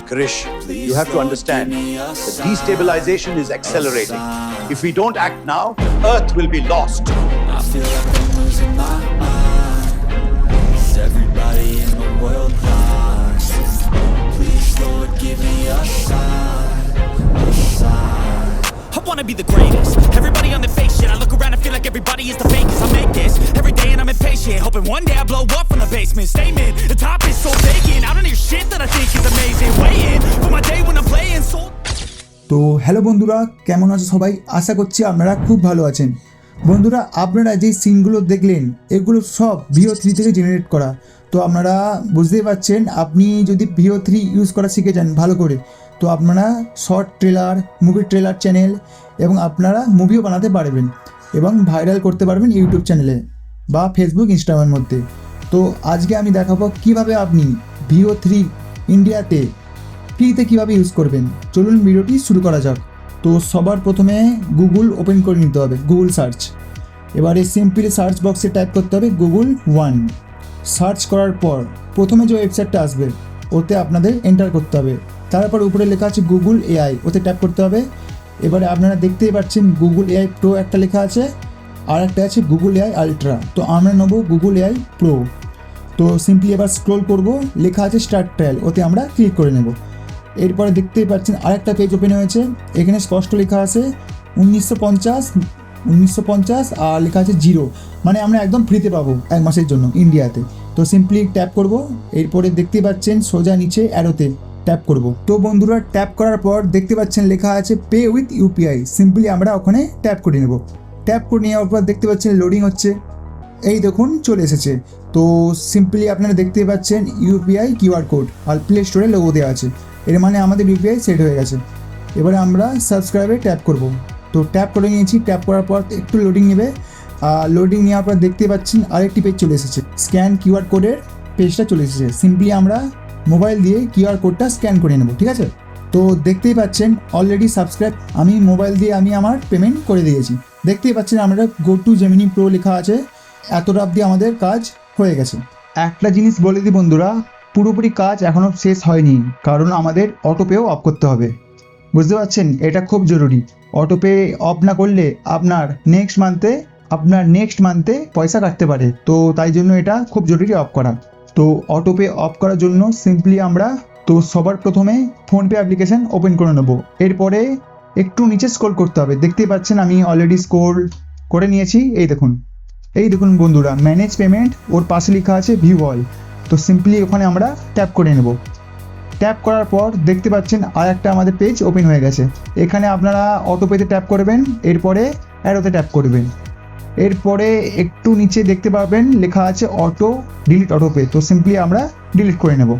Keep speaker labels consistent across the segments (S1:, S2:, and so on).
S1: Krish, you have to understand that destabilization is accelerating. If we don't act now, Earth will be lost.
S2: I feel like I'm losing my mind. Is everybody in the world lost? Please, Lord, give me a sign, a sign.
S3: I wanna be the greatest. Everybody on the fake shit. I look around and feel like everybody is the fakest. I make this every day and I'm impatient, hoping one day I blow up from the basement. Statement, the top is so vacant. I don't hear shit that I think is amazing. Waiting for my day when I'm playing so.
S4: তো hello বন্ধুরা, কেমন আছো সবাই? আশা করছি আপনারা খুব ভালো আছেন। বন্ধুরা, আপনারা যে সিনগুলো দেখলেন এগুলো সব VO3 থেকে জেনারেট করা। তো আপনারা বুঝতেই পারছেন, আপনি যদি VO3 ইউজ করা শিখে যান ভালো করে, তো আপনারা শর্ট ট্রেলার, মুভির ট্রেলার চ্যানেল এবং আপনারা মুভিও বানাতে পারবেন এবং ভাইরাল করতে পারবেন ইউটিউব চ্যানেলে বা ফেসবুক, ইনস্টাগ্রামের মধ্যে। তো আজকে আমি দেখাবো কিভাবে আপনি VO3 ইন্ডিয়াতে ফ্রিতে কীভাবে ইউজ করবেন। চলুন ভিডিওটি শুরু করা যাক। তো সবার প্রথমে গুগল ওপেন করে নিতে হবে, গুগল সার্চ। এবারে সিম্পলি সার্চ বক্সে টাইপ করতে হবে গুগল 1। সার্চ করার পর প্রথমে যে ওয়েবসাইটটা আসবে ওতে আপনাদের এন্টার করতে হবে। তারপর উপরে লেখা আছে গুগল AI, ওতে ট্যাপ করতে হবে। এবারে আপনারা দেখতেই পাচ্ছেন গুগল AI প্রো একটা লেখা আছে, আর একটা আছে গুগল AI আলট্রা। তো আমরা নেব গুগল AI প্রো। তো সিম্পলি এবার স্ক্রল করব, লেখা আছে স্টার্ট ট্রায়াল, ওতে আমরা ক্লিক করে নেব। এরপরে দেখতেই পাচ্ছেন আরেকটা পেজ ওপেন হয়েছে, এখানে স্পষ্ট লেখা আছে 1950 আর লেখা আছে 0, মানে আমরা একদম ফ্রিতে পাবো 1 মাসের জন্য ইন্ডিয়াতে। তো সিম্পলি ট্যাপ করব। এরপরে দেখতে পাচ্ছেন সোজা নিচে অ্যারোতে ট্যাপ করব। তো বন্ধুরা, ট্যাপ করার পর দেখতে পাচ্ছেন লেখা আছে পে উইথ UPI। সিম্পলি আমরা ওখানে ট্যাপ করে নেব। ট্যাপ করে নেওয়ার পর দেখতে পাচ্ছেন লোডিং হচ্ছে, এই দেখুন চলে এসেছে। তো সিম্পলি আপনারা দেখতে পাচ্ছেন UPI QR কোড আর প্লে স্টোরে লোগো দেওয়া আছে, এর মানে আমাদের UPI সেট হয়ে গেছে। এবারে আমরা সাবস্ক্রাইবে ট্যাপ করব। তো ট্যাপ করে নিয়েছি। ট্যাপ করার পর একটু লোডিং নেবে, লোডিং নেওয়ার পর দেখতে পাচ্ছেন আরেকটি পেজ চলে এসেছে, স্ক্যান QR কোডের পেজটা চলে এসেছে। সিম্পলি আমরা মোবাইল দিয়ে QR কোডটা স্ক্যান করে নেব, ঠিক আছে? তো দেখতেই পাচ্ছেন অলরেডি সাবস্ক্রাইব আমি মোবাইল দিয়ে আমি আমার পেমেন্ট করে দিয়েছি। দেখতেই পাচ্ছেন আমরা গো টু জেমিনি প্রো লেখা আছে, এতটা অবধি আমাদের কাজ হয়ে গেছে। একটা জিনিস বলে দিই বন্ধুরা, পুরোপুরি কাজ এখনও শেষ হয়নি, কারণ আমাদের অটোপেও অফ করতে হবে। বুঝতে পারছেন, এটা খুব জরুরি। অটোপে অফ না করলে আপনার নেক্সট মান্থে পয়সা কাটতে পারে। তো তাই জন্য এটা খুব জরুরি অফ করা। তো অটোপে অফ করার জন্য সিম্পলি আমরা সবার প্রথমে ফোনপে অ্যাপ্লিকেশান ওপেন করে নেব। এরপরে একটু নিচে স্ক্রল করতে হবে। দেখতেই পাচ্ছেন আমি অলরেডি স্ক্রল করে নিয়েছি। এই দেখুন বন্ধুরা, ম্যানেজ পেমেন্ট, ওর পাশে লেখা আছে ভিউ অল। তো সিম্পলি ওখানে আমরা ট্যাপ করে নেব। ট্যাপ করার পর দেখতে পাচ্ছেন আর একটা আমাদের পেজ ওপেন হয়ে গেছে। এখানে আপনারা অটোপেতে ট্যাপ করবেন, এরপরে অ্যারোতে ট্যাপ করবেন। এরপরে একটু নিচে দেখতে পাবেন লেখা আছে ডিলিট অটোপে। তো সিম্পলি আমরা ডিলিট করে নেব।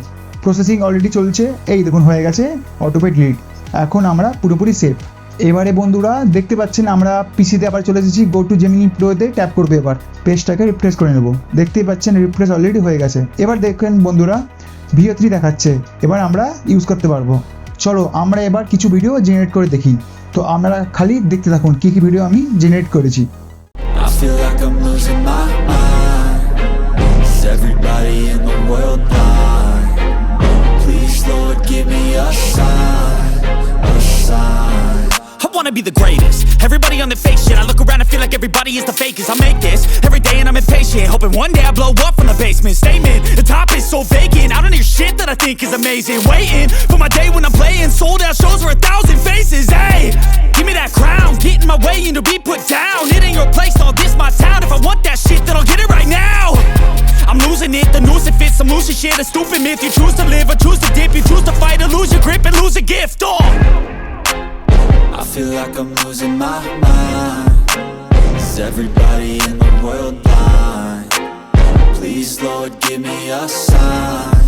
S4: প্রসেসিং অলরেডি চলছে, এই দেখুন হয়ে গেছে অটোপে ডিলিট। এখন আমরা পুরোপুরি সেফ। এবারে বন্ধুরা দেখতে পাচ্ছেন আমরা পিসিতে আবার চলে এসেছি, গো টু জেমিনি প্রোতে ট্যাপ করবে। এবার পেজটাকে রিফ্রেশ করে নেব। দেখতেই পাচ্ছেন রিফ্রেশ অলরেডি হয়ে গেছে। এবার দেখেন বন্ধুরা VO3 দেখাচ্ছে, এবার আমরা ইউজ করতে পারবো। চলো আমরা এবার কিছু ভিডিও জেনারেট করে দেখি। তো আপনারা খালি দেখতে থাকুন কী কী ভিডিও আমি জেনারেট করেছি।
S2: I feel like I'm losing my mind. Is everybody in the world blind? Please, Lord, give me a sign, a sign.
S3: I wanna be the greatest. Everybody on the fake shit. I look around and feel like everybody is the fakest. I make this every day and I'm impatient, hoping one day I blow up from the basement. Statement, the top is so vacant. I don't hear shit that I think is amazing. Waiting for my day when I'm playing sold out shows for 1,000 faces. Hey, give me that crown, get in my way and to be put down. It ain't your place, all this my town. If I want that shit, then I'll get it right now. I'm losing it, the noose it fits, some loose shit, a stupid myth. You choose to live or choose to dip, you choose to fight or lose your grip and lose a gift. Oh,
S2: I feel like I'm losing my mind. Is everybody in the world blind? Please, Lord, give me a sign,